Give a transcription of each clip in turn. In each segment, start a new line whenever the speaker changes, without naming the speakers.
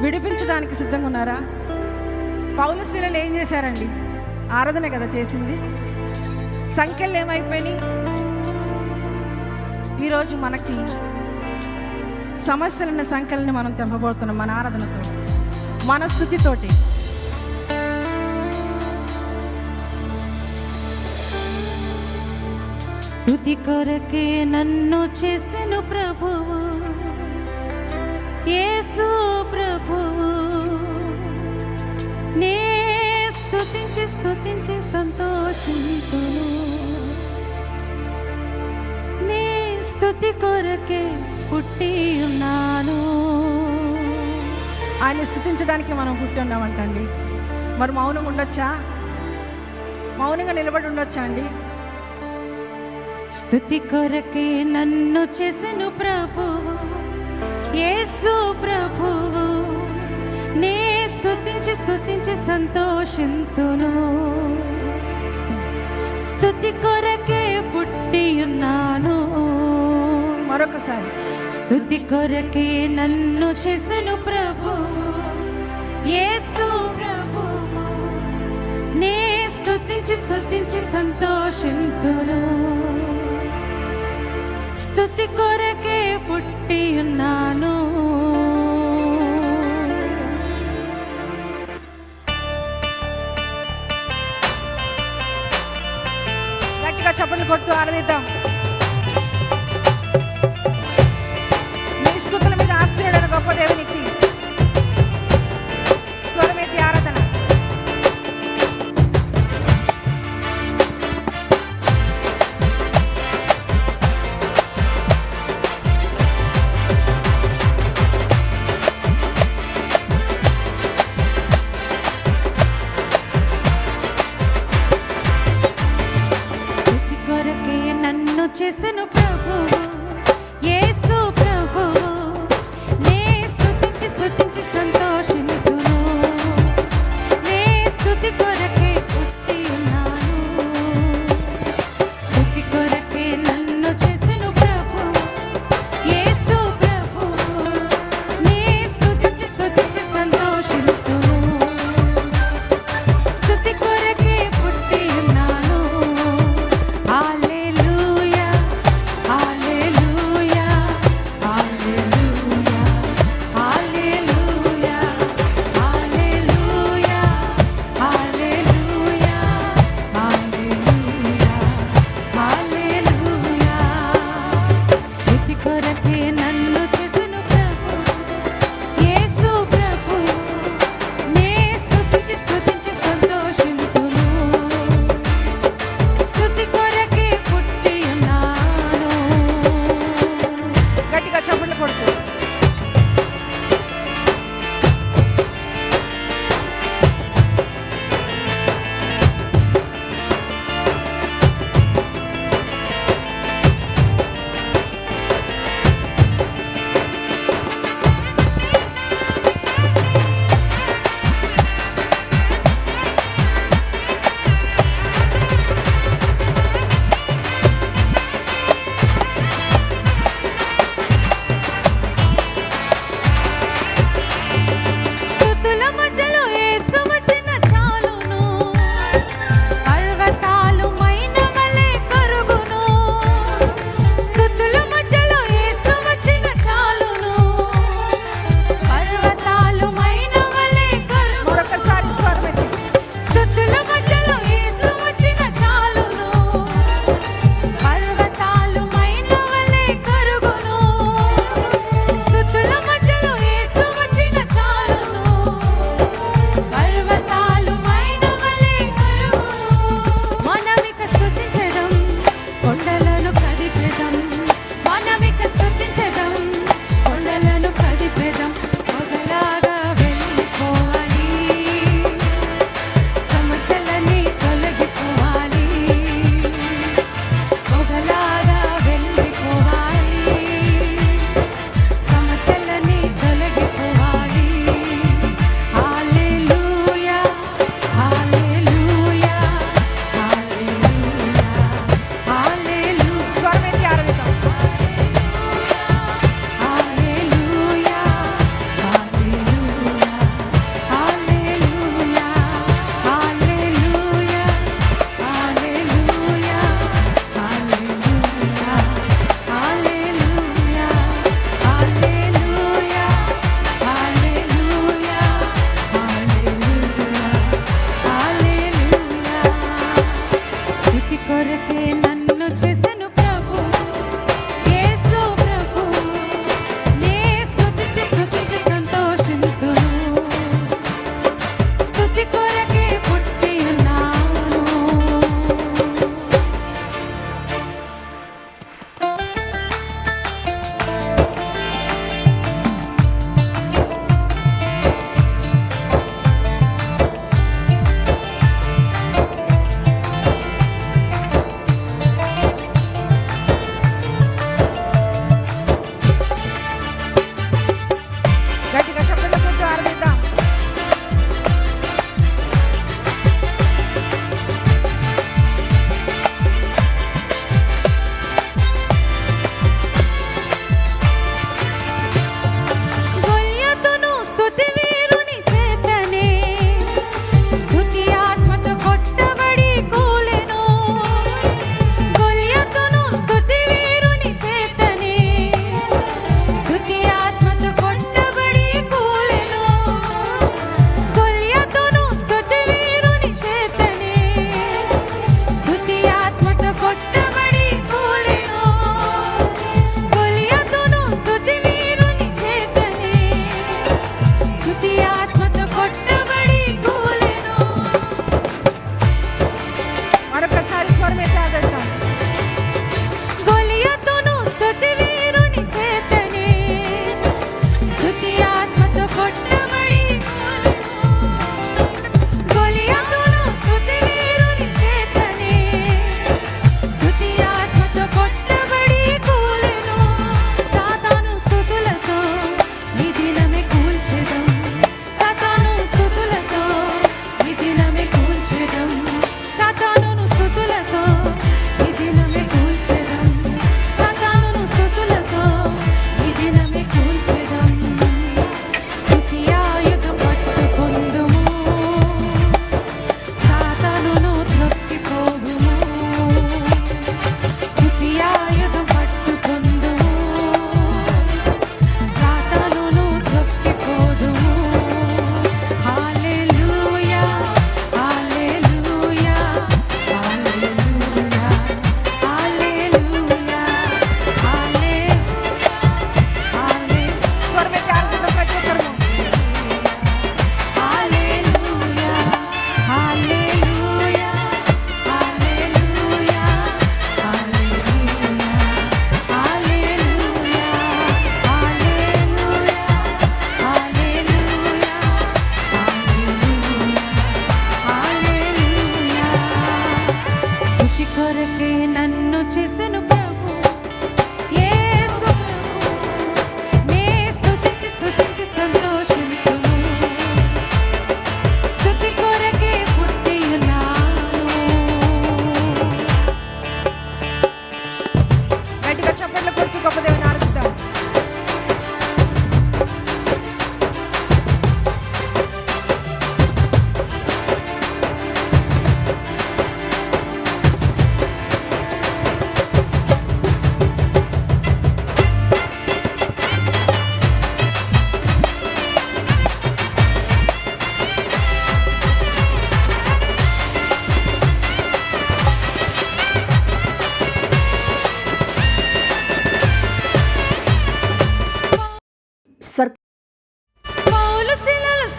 విడిపించడానికి సిద్ధంగా ఉన్నారా? పౌలు శీలలు ఏం చేశారండి? ఆరాధన కదా చేసింది. సంఖ్యలు ఏమైపోయినాయి? ఈరోజు మనకి సమస్యలున్న సంఖ్యలని మనం తెంపబోతున్నాం మన ఆరాధనతో, మన స్తుతితోటి.
స్తుతి కొరకే నన్ను చేసెను ప్రభువు, యేసు ప్రభువు. నే స్తుతించి స్తుతించి సంతోషింతును. నే స్తుతి కొరకే పుట్టి ఉన్నాను.
ఆయన స్తుతించడానికి మనం పుట్టి ఉన్నామంటండి. మరి మౌనంగా ఉండొచ్చా? మౌనంగా నిలబడి ఉండొచ్చా అండి?
స్తుతి కొరకే నన్ను చేసెను ప్రభువు, యేసు ప్రభువు. నే స్తుతించి స్తుతించి సంతోషింతును. స్తుతి కొరకే పుట్టి ఉన్నాను.
మరొకసారి,
స్తుతి కొరకే నన్ను చేసెను ప్రభువు, యేసు ప్రభువు. నే స్తుతించి స్తుతించి సంతోషింతును. స్తుతి కొరకే పుట్టి ఉన్నాను.
గట్టిగా చప్పట్లు కొడుతూ ఆరాధిద్దాం. మీ స్తుతుల మీద ఆశ్రయుడైన గొప్ప దేవునికి స్వరమేతి ఆరాధన.
చేసెను ప్రభువు, యేసు ప్రభువు. నే స్తుతించి స్తుతించి సంతోషింతును. నే స్తుతి కొరకే పుట్టి ఉన్నాను. స్తుతి కొరకే నన్ను చేసెను ప్రభువు, యేసు ప్రభువు. నే స్తుతించి స్తుతించి సంతోషింతును. స్తుతి కొరకే పుట్టి ఉన్నాను.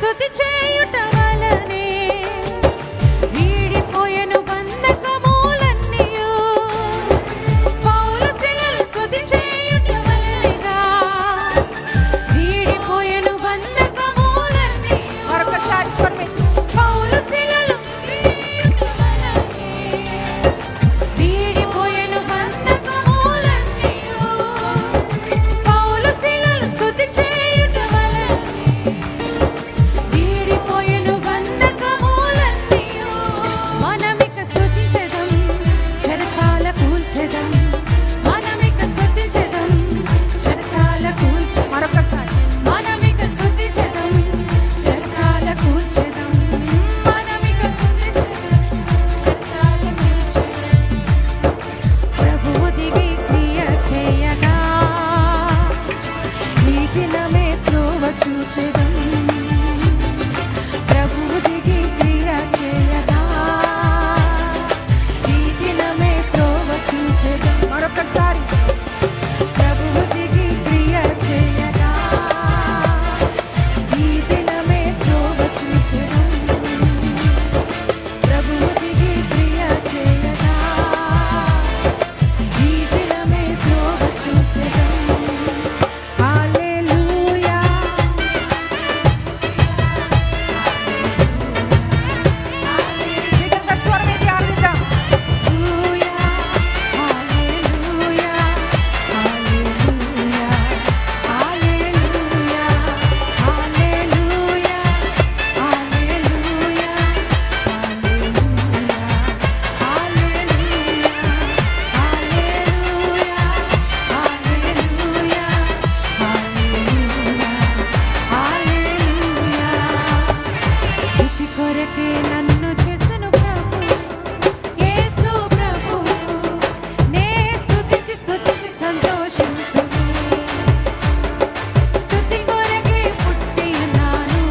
స్తుతి చేయుట వలనే వీడిపోయెను బంధకములన్నీయు. పౌలు శిలలు స్తుతి చేయుట వలనగా వీడిపోయెను బంధకములన్నీయు.
మరొకసారి స్వరమే.
పౌలు శిలలు స్తుతి చేయుట వలనే వీడిపోయెను బంధకములన్నీయు. పౌలు శిలలు స్తుతి చేయుట వలనే వీడిపోయెను బంధకములన్నీయు. మనమిక స్తుతించెదం, చెరసాల కూల్చెదం. మనమిక స్తుతించెదం, చెరసాల కూల్చెదం.
మరొకసారి.
మనమిక స్తుతించెదం, చెరసాల కూల్చెదం. మనమిక స్తుతించెదం, చెరసాల కూల్చెదం. ప్రభువు దిగి క్రియ చేయగా ఈ దినమే త్రోవ చూచెదం. ప్రభువు దిగి క్రియ చేయగా ఈ దినమే త్రోవ చూచెదం.
మరొకసారి.
ప్రభువు దిగి క్రియ చేయగా ఈ దినమే త్రోవ చూచెదం. ప్రభువు దిగి క్రియ చేయగా ఈ దినమే త్రోవ చూచెదం. హల్లెలూయా,
బిగ్గరగా స్వరం ఎత్తి ఆరాధిద్దాం.
హల్లెలూయా, హల్లెలూయా, హల్లెలూయా, హల్లెలూయా, హల్లెలూయా, హల్లెలూయా, హల్లెలూయా, హల్లెలూయా, హల్లెలూయా, హల్లెలూయా, హల్లెలూయా. స్తుతి కొరకే నన్ను చేసెను ప్రభు, యేసు ప్రభు. నే స్తుతించి స్తుతించి సంతోషింతును. స్తుతి కొరకే పుట్టి ఉన్నాను.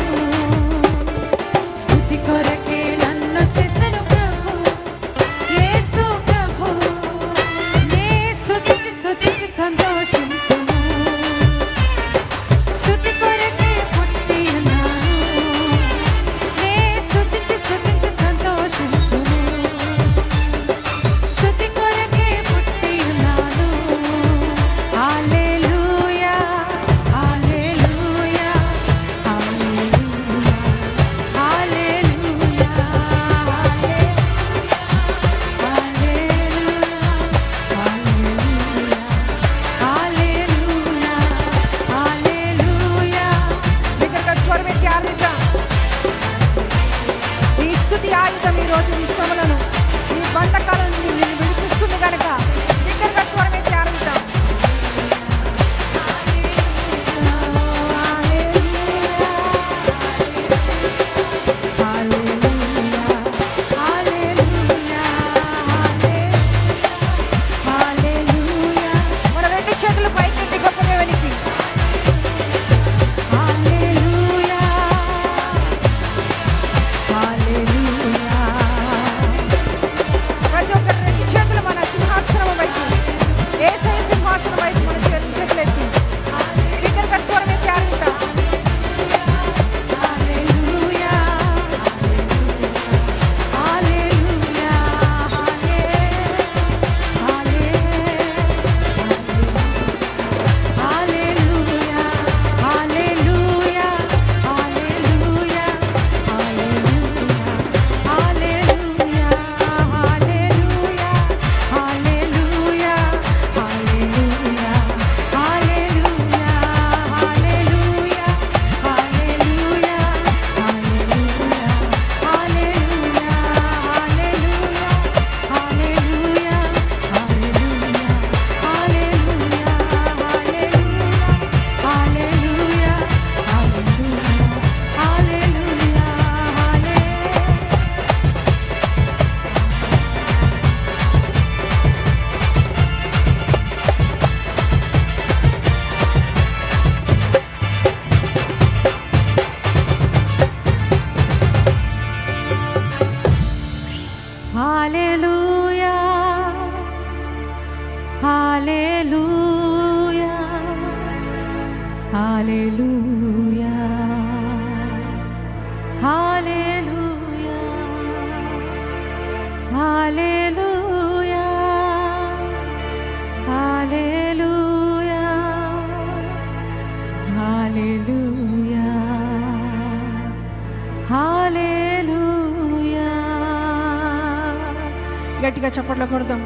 స్తుతి కొరకే నన్ను చేసెను ప్రభు, యేసు ప్రభు. నే స్తుతించి స్తుతించి సంతోషింతును. స్తుతి కొరకే పుట్టి ఉన్నాను. నే స్తుతించి స్తుతించి సంతోషింతును. స్తుతి కొరకే పుట్టి ఉన్నాను. హల్లెలూయా, హల్లెలూయా, హల్లెలూయా, హల్లెలూయా, హల్లెలూయా, హల్లెలూయా.
బిగ్గరగా స్వరం ఎత్తి ఆరాధిద్దాం. ఈ స్తుతి ఆయుధం ఈ రోజు ఈ శ్రమలను, ఈ బంధకాల నుండి నిన్ను విడిపిస్తుంది కనుక బిగ్గరగా స్వరం ఎత్తి ఆరాధిద్దాం. మన రెండు చేతులు పైకెత్తి గొప్ప దేవునికి. ప్రతి ఒక్కరి రెండు చేతులు మన సింహాసనం వైపు, యేసయ్య సింహాసనం వైపు మన చేతులు ఎత్తి బిగ్గరగా స్వరం ఎత్తి ఆరాధిద్దాం. హల్లెలూయా,
హల్లెలూయా హల్లెలూయా.
గట్టిగా చప్పట్లు కొడదాం.